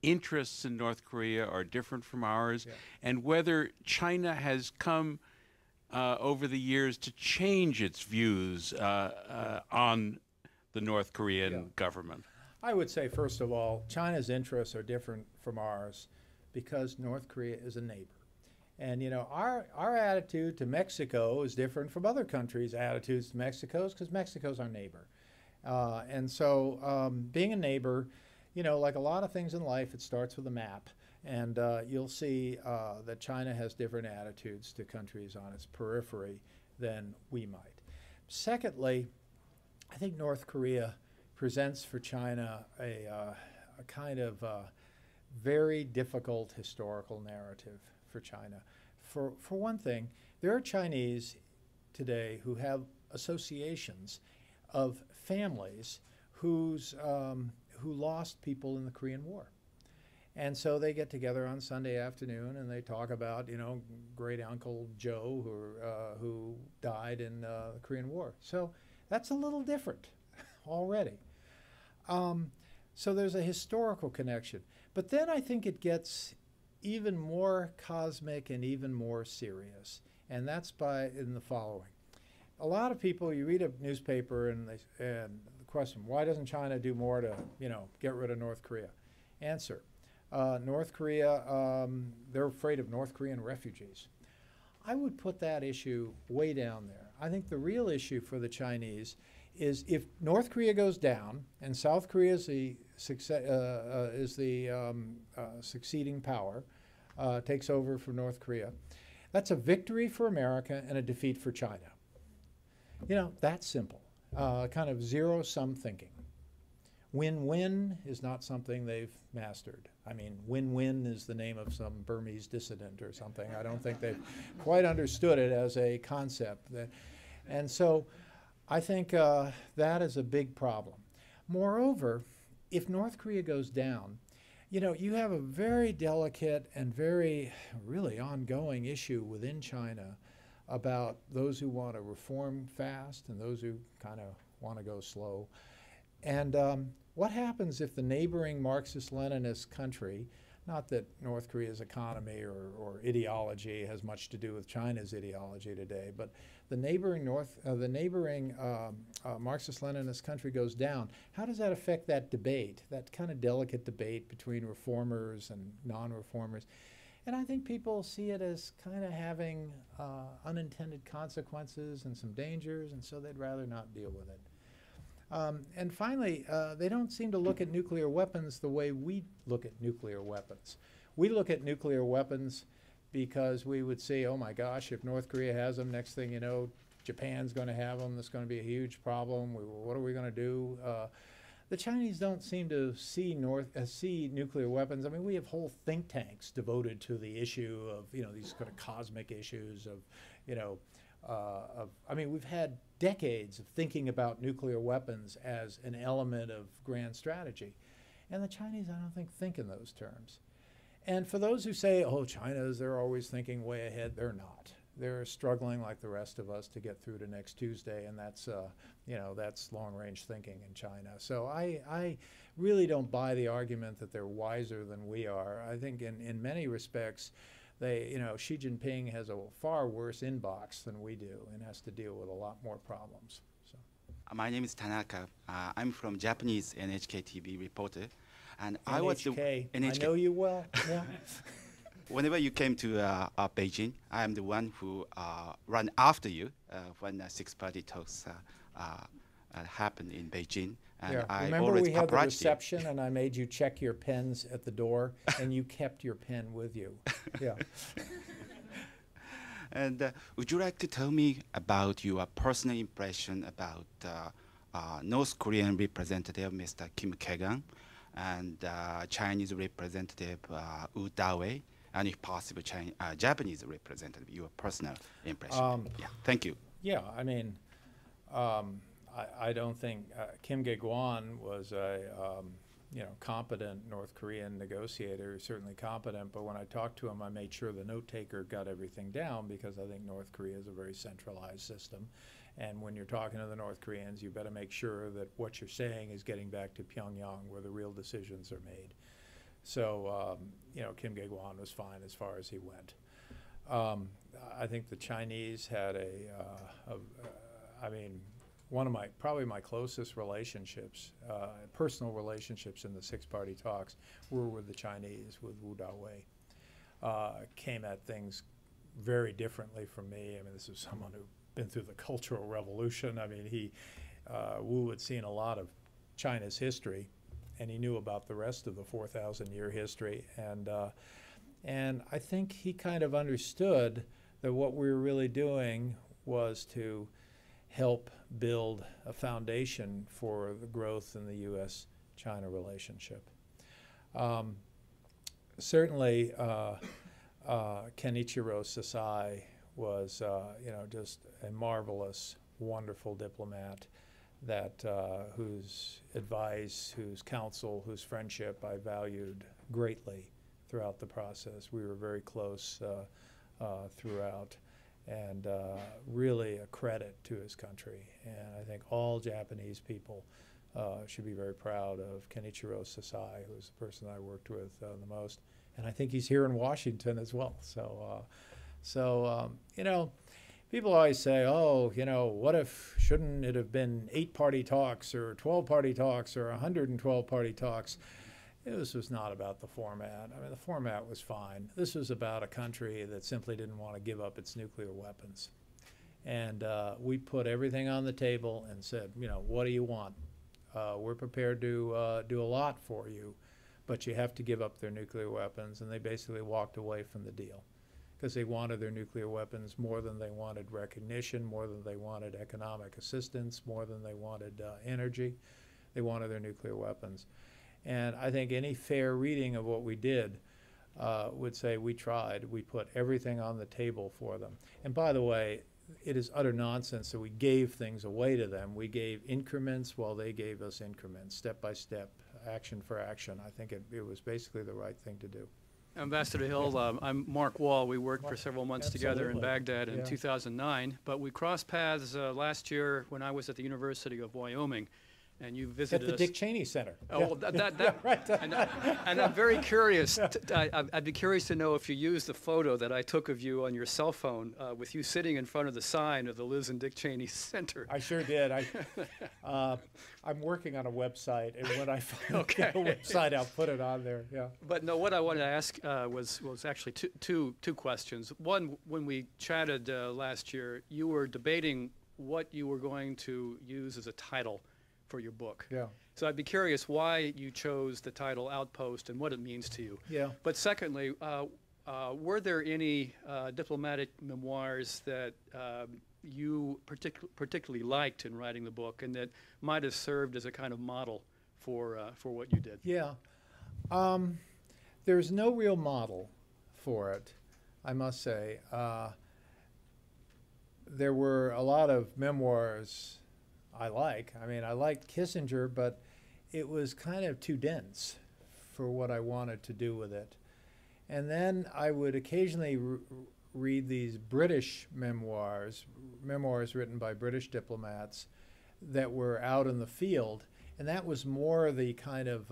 interests in North Korea are different from ours, and whether China has come over the years to change its views on the North Korean government? I would say, first of all, China's interests are different from ours because North Korea is a neighbor. And, you know, our attitude to Mexico is different from other countries' attitudes to Mexico because Mexico's our neighbor. And so being a neighbor, you know, like a lot of things in life, it starts with a map. And you'll see that China has different attitudes to countries on its periphery than we might. Secondly, I think North Korea presents for China a kind of very difficult historical narrative for China. For one thing, there are Chinese today who have associations of families who lost people in the Korean War. And so they get together on Sunday afternoon and they talk about, you know, great uncle Joe who died in the Korean War. So that's a little different already. So there's a historical connection. But then I think it gets even more cosmic and even more serious. And that's in the following. A lot of people, you read a newspaper and the question, why doesn't China do more to, you know, get rid of North Korea? Answer, North Korea, they're afraid of North Korean refugees. I would put that issue way down there. I think the real issue for the Chinese is if North Korea goes down and South Korea is the succeeding power, takes over from North Korea, that's a victory for America and a defeat for China. You know, that's simple. Kind of zero-sum thinking. Win-win is not something they've mastered. I mean, win-win is the name of some Burmese dissident or something. I don't think they've quite understood it as a concept. And so I think that is a big problem. Moreover, if North Korea goes down, you know, you have a very delicate and very really ongoing issue within China about those who want to reform fast and those who kind of want to go slow. And what happens if the neighboring Marxist-Leninist country, not that North Korea's economy or ideology has much to do with China's ideology today, but the neighboring Marxist-Leninist country goes down, how does that affect that debate, that kind of delicate debate between reformers and non-reformers? And I think people see it as kind of having unintended consequences and some dangers, and so they'd rather not deal with it. And finally, they don't seem to look at nuclear weapons the way we look at nuclear weapons. We look at nuclear weapons because we would say, oh my gosh, if North Korea has them, next thing you know, Japan's going to have them. That's going to be a huge problem. What are we going to do? The Chinese don't seem to see nuclear weapons. I mean, we have whole think tanks devoted to the issue of, you know, these kind of cosmic issues of, you know, I mean, we've had decades of thinking about nuclear weapons as an element of grand strategy. And the Chinese, I don't think in those terms. And for those who say, oh, they're always thinking way ahead, they're not. They're struggling like the rest of us to get through to next Tuesday, and that's, you know, that's long-range thinking in China. So I really don't buy the argument that they're wiser than we are. I think in many respects, you know, Xi Jinping has a far worse inbox than we do and has to deal with a lot more problems. So. My name is Tanaka. I'm from Japanese NHK TV reporter. And NHK. I was the NHK. I know you well. Yeah. Whenever you came to Beijing, I am the one who ran after you when six-party talks happened in Beijing. And yeah. I Remember always we had the paparazzi reception and I made you check your pens at the door and you kept your pen with you. Yeah. And would you like to tell me about your personal impression about North Korean representative Mr. Kim Kye-gang and Chinese representative Wu Dawei, and if possible, Japanese representative, your personal impression? Yeah, thank you. Yeah, I mean, I don't think Kim Kye-gwan was a you know, competent North Korean negotiator, certainly competent, but when I talked to him, I made sure the note taker got everything down because I think North Korea is a very centralized system. And when you're talking to the North Koreans, you better make sure that what you're saying is getting back to Pyongyang where the real decisions are made. So, you know, Kim Dae-gwan was fine as far as he went. I think the Chinese had I mean, one of probably my closest relationships, personal relationships in the six-party talks were with the Chinese, with Wu Dawei. Came at things very differently from me. I mean, this is someone who'd been through the Cultural Revolution. I mean, Wu had seen a lot of China's history, and he knew about the rest of the 4,000-year history. And I think he kind of understood that what we were really doing was to help build a foundation for the growth in the U.S.-China relationship. Certainly, Kenichiro Sasai was, you know, just a marvelous, wonderful diplomat that whose advice, whose counsel, whose friendship I valued greatly throughout the process. We were very close throughout, and really a credit to his country. And I think all Japanese people should be very proud of Kenichiro Sasai, who was the person I worked with the most. And I think he's here in Washington as well. So, you know, people always say, oh, you know, what if, shouldn't it have been 8-party talks or 12-party talks or 112-party talks? This was not about the format. I mean, the format was fine. This was about a country that simply didn't want to give up its nuclear weapons. And we put everything on the table and said, you know, what do you want? We're prepared to do a lot for you, but you have to give up their nuclear weapons. And they basically walked away from the deal because they wanted their nuclear weapons more than they wanted recognition, more than they wanted economic assistance, more than they wanted energy. They wanted their nuclear weapons. And I think any fair reading of what we did would say we tried. We put everything on the table for them. And by the way, it is utter nonsense that we gave things away to them. We gave increments while they gave us increments, step by step, action for action. I think it was basically the right thing to do. Ambassador Hill, I'm Mark Wall. We worked for several months together in Baghdad in 2009, but we crossed paths last year when I was at the University of Wyoming. And you visited at the Dick Cheney Center. Oh, well, right. And I'm very curious. I'd be curious to know if you used the photo that I took of you on your cell phone with you sitting in front of the sign of the Liz and Dick Cheney Center. I sure did. I'm working on a website, and when I find a website, I'll put it on there. Yeah. But no, what I wanted to ask was actually two questions. One, when we chatted last year, you were debating what you were going to use as a title for your book. Yeah. So I'd be curious why you chose the title Outpost and what it means to you. Yeah. But secondly, were there any diplomatic memoirs that you particularly liked in writing the book and that might have served as a kind of model for what you did? Yeah. There's no real model for it, I must say. There were a lot of memoirs I mean, I liked Kissinger, but it was kind of too dense for what I wanted to do with it. And then I would occasionally read these British memoirs written by British diplomats that were out in the field, and that was more the kind of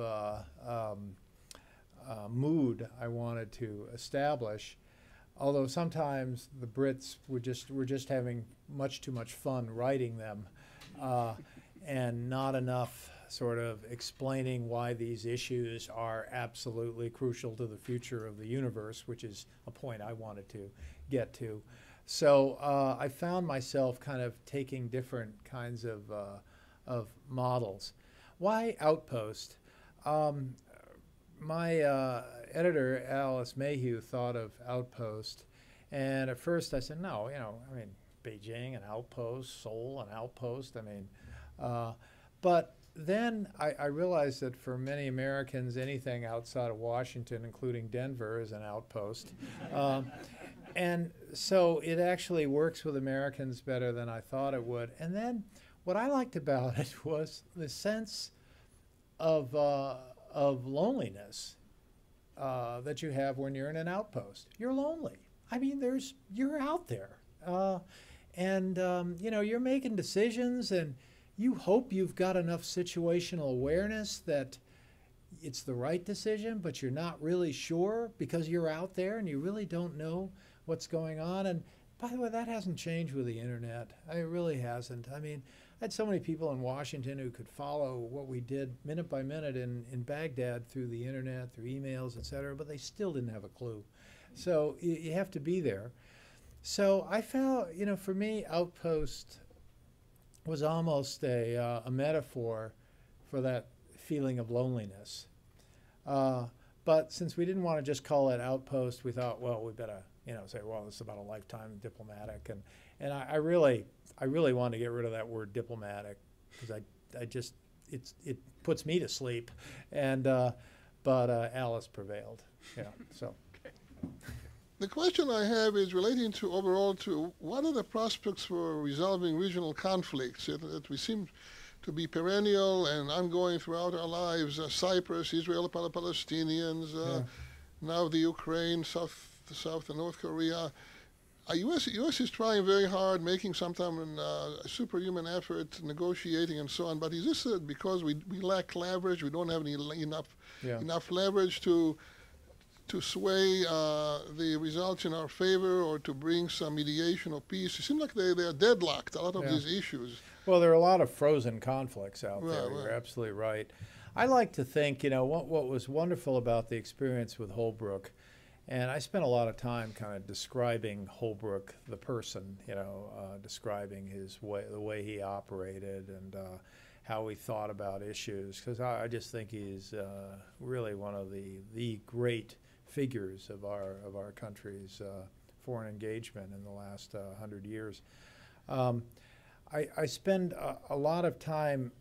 mood I wanted to establish. Although sometimes the Brits were just having much too much fun writing them. And not enough sort of explaining why these issues are absolutely crucial to the future of the universe, which is a point I wanted to get to. So I found myself kind of taking different kinds of models. Why Outpost? My editor, Alice Mayhew, thought of Outpost. And at first I said, no, you know, I mean, Beijing, an outpost, Seoul, an outpost. I mean, but then I realized that for many Americans, anything outside of Washington, including Denver, is an outpost. And so it actually works with Americans better than I thought it would. And then what I liked about it was the sense of loneliness that you have when you're in an outpost. You're lonely. I mean, you're out there. And, you know, you're making decisions and you hope you've got enough situational awareness that it's the right decision, but you're not really sure because you're out there and you really don't know what's going on. And by the way, that hasn't changed with the internet. It really hasn't. I mean, I had so many people in Washington who could follow what we did minute by minute in Baghdad through the internet, through emails, et cetera, but they still didn't have a clue. So you have to be there. So I felt, you know, for me, Outpost was almost a metaphor for that feeling of loneliness. But since we didn't want to just call it Outpost, we thought, well, we better, you know, say, well, this is about a lifetime diplomatic. And I really wanted to get rid of that word diplomatic because I just, it puts me to sleep. And, but Alice prevailed, yeah, so. The question I have is relating to overall to what are the prospects for resolving regional conflicts that we seem to be perennial and ongoing throughout our lives. Cyprus, Israel, Palestinians, now the Ukraine, South and North Korea. U.S. is trying very hard, making sometimes a superhuman effort, negotiating and so on. But is this because we lack leverage? We don't have enough leverage to sway the results in our favor or to bring some mediation or peace? It seems like they are deadlocked, a lot of these issues. Well, there are a lot of frozen conflicts out there. Right. You're absolutely right. I like to think, you know, what was wonderful about the experience with Holbrooke, and I spent a lot of time kind of describing Holbrooke, the person, you know, describing his way, the way he operated and how he thought about issues, because I just think he's really one of the great figures of our country's foreign engagement in the last 100 years. I spend a lot of time,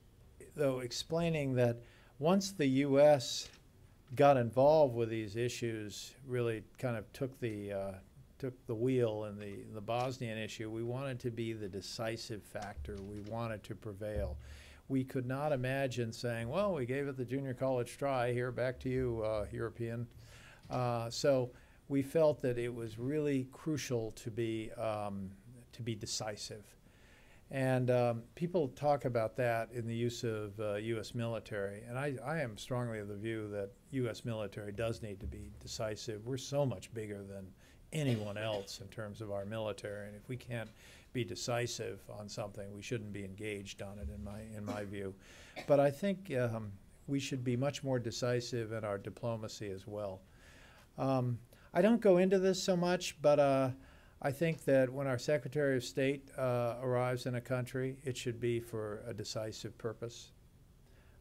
though, explaining that once the U.S. got involved with these issues, really kind of took the wheel in the Bosnian issue, we wanted to be the decisive factor. We wanted to prevail. We could not imagine saying, well, we gave it the junior college try, here, back to you, European. So we felt that it was really crucial to be decisive. And people talk about that in the use of U.S. military. And I am strongly of the view that U.S. military does need to be decisive. We're so much bigger than anyone else in terms of our military. And if we can't be decisive on something, we shouldn't be engaged on it, in my view. But I think we should be much more decisive in our diplomacy as well. I don't go into this so much, but I think that when our Secretary of State arrives in a country, it should be for a decisive purpose.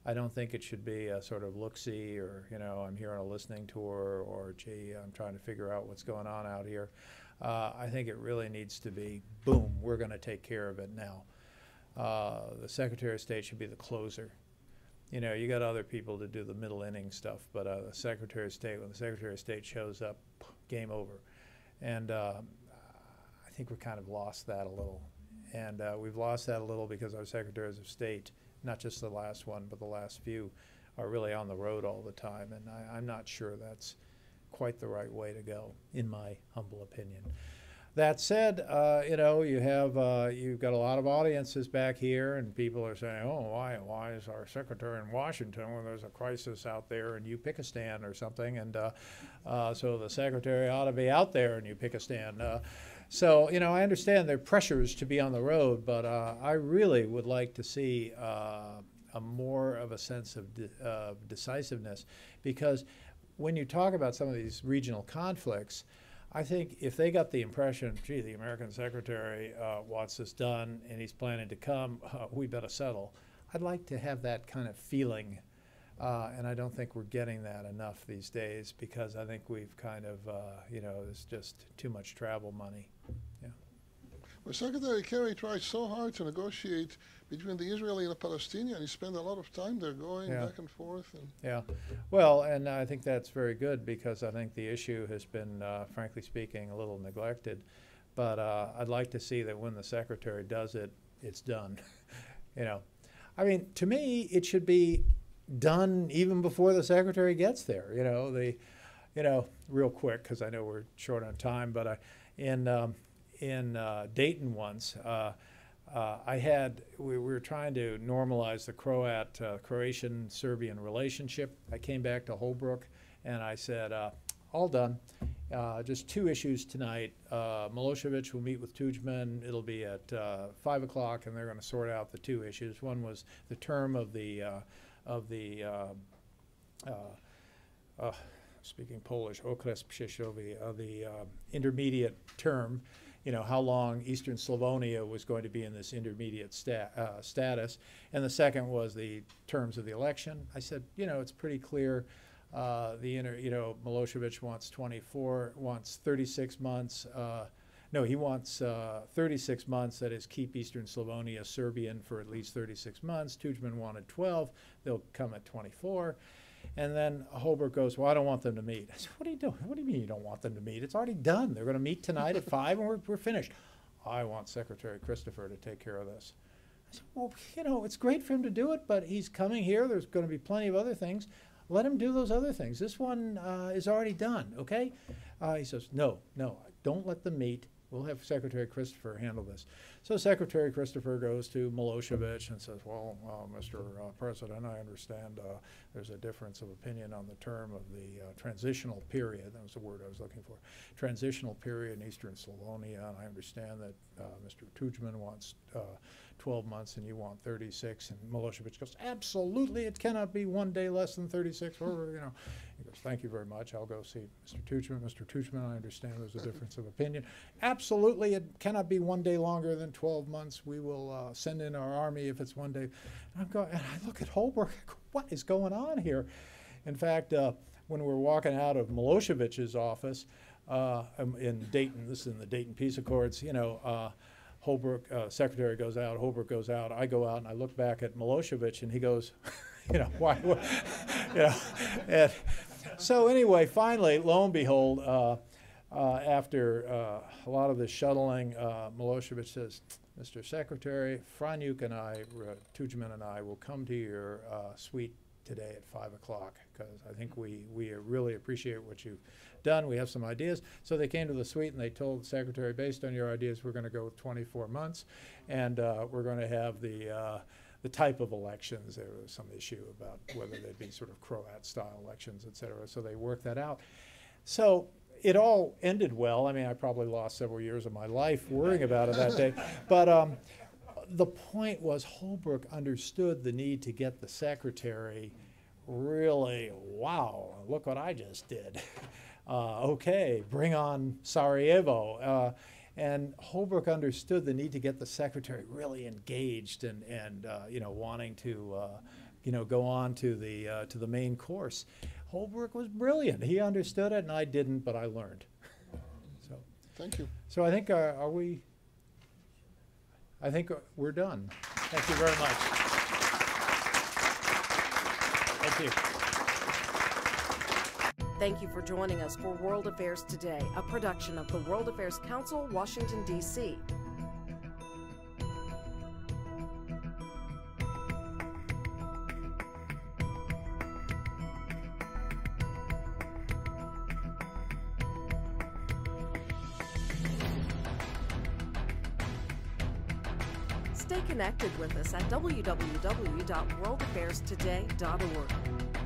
I don't think it should be a sort of look-see or, you know, I'm here on a listening tour or, gee, I'm trying to figure out what's going on out here. I think it really needs to be, boom, we're going to take care of it now. The Secretary of State should be the closer. You know, you got other people to do the middle inning stuff, but the Secretary of State, when the Secretary of State shows up, game over. And I think we kind of lost that a little. And we've lost that a little because our Secretaries of State, not just the last one, but the last few, are really on the road all the time. And I'm not sure that's quite the right way to go, in my humble opinion. That said, you know, you've got a lot of audiences back here, and people are saying, "Oh, why is our secretary in Washington when there's a crisis out there, and you pick a stand or something?" And so the secretary ought to be out there, and you pick a stand. So, you know, I understand there are pressures to be on the road, but I really would like to see a more of a sense of decisiveness, because when you talk about some of these regional conflicts, I think if they got the impression, gee, the American secretary wants this done and he's planning to come, we better settle. I'd like to have that kind of feeling, and I don't think we're getting that enough these days, because I think we've kind of, you know, there's just too much travel money. Yeah. Well, Secretary Kerry tried so hard to negotiate between the Israeli and the Palestinian. He spent a lot of time there going back and forth. And yeah. Well, and I think that's very good, because I think the issue has been, frankly speaking, a little neglected. But I'd like to see that when the secretary does it, it's done. You know, I mean, to me, it should be done even before the secretary gets there. You know, real quick, because I know we're short on time, but Dayton once. We were trying to normalize the Croatian-Serbian relationship. I came back to Holbrooke and I said, all done. Just 2 issues tonight. Milosevic will meet with Tudjman. It'll be at 5 o'clock, and they're going to sort out the 2 issues. One was the term of the speaking Polish, okres przejściowy, the intermediate term. You know, how long Eastern Slavonia was going to be in this intermediate status. And the second was the terms of the election. I said, you know, it's pretty clear. Milosevic wants 36 months. No, he wants 36 months, that is, keep Eastern Slavonia Serbian for at least 36 months. Tudjman wanted 12. They'll come at 24. And then Holbrooke goes, well, I don't want them to meet. I said, what are you doing? What do you mean you don't want them to meet? It's already done. They're going to meet tonight at 5 and we're finished. I want Secretary Christopher to take care of this. I said, well, you know, it's great for him to do it, but he's coming here. There's going to be plenty of other things. Let him do those other things. This one is already done, okay? He says, no, don't let them meet. We'll have Secretary Christopher handle this. So Secretary Christopher goes to Milosevic and says, well, Mr. President, I understand there's a difference of opinion on the term of the transitional period. That was the word I was looking for. Transitional period in Eastern Slavonia. And I understand that Mr. Tudjman wants 12 months and you want 36. And Milosevic goes, absolutely, it cannot be 1 day less than 36. Or, you know, he goes, thank you very much. I'll go see Mr. Tudjman. Mr. Tudjman, I understand there's a difference of opinion. Absolutely, it cannot be 1 day longer than 12 months. We will send in our army if it's 1 day. And I'm going, and I look at Holbrooke, I go, what is going on here? In fact, when we're walking out of Milosevic's office in Dayton, this is in the Dayton Peace Accords, you know, Holbrooke, secretary goes out, Holbrooke goes out, I go out and I look back at Milosevic and he goes, you know, why, you know. And so anyway, finally, lo and behold, after a lot of the shuttling, Milosevic says, Mr. Secretary, Franyuk and I, Tudjman and I, will come to your suite today at 5 o'clock because I think we really appreciate what you've done. We have some ideas. So they came to the suite and they told the Secretary, based on your ideas, we're going to go with 24 months and we're going to have the type of elections. There was some issue about whether they'd be sort of Croat-style elections, et cetera. So they worked that out. So it all ended well. I mean, I probably lost several years of my life worrying about it that day. But the point was Holbrooke understood the need to get the secretary really, wow, look what I just did. Okay, bring on Sarajevo. And Holbrooke understood the need to get the secretary really engaged and you know, wanting to you know, go on to the main course. Holbrooke was brilliant. He understood it, and I didn't, but I learned. So thank you. So I think are we? I think we're done. Thank you very much. Thank you. Thank you for joining us for World Affairs Today, a production of the World Affairs Council, Washington, D.C. Stay connected with us at www.worldaffairstoday.org.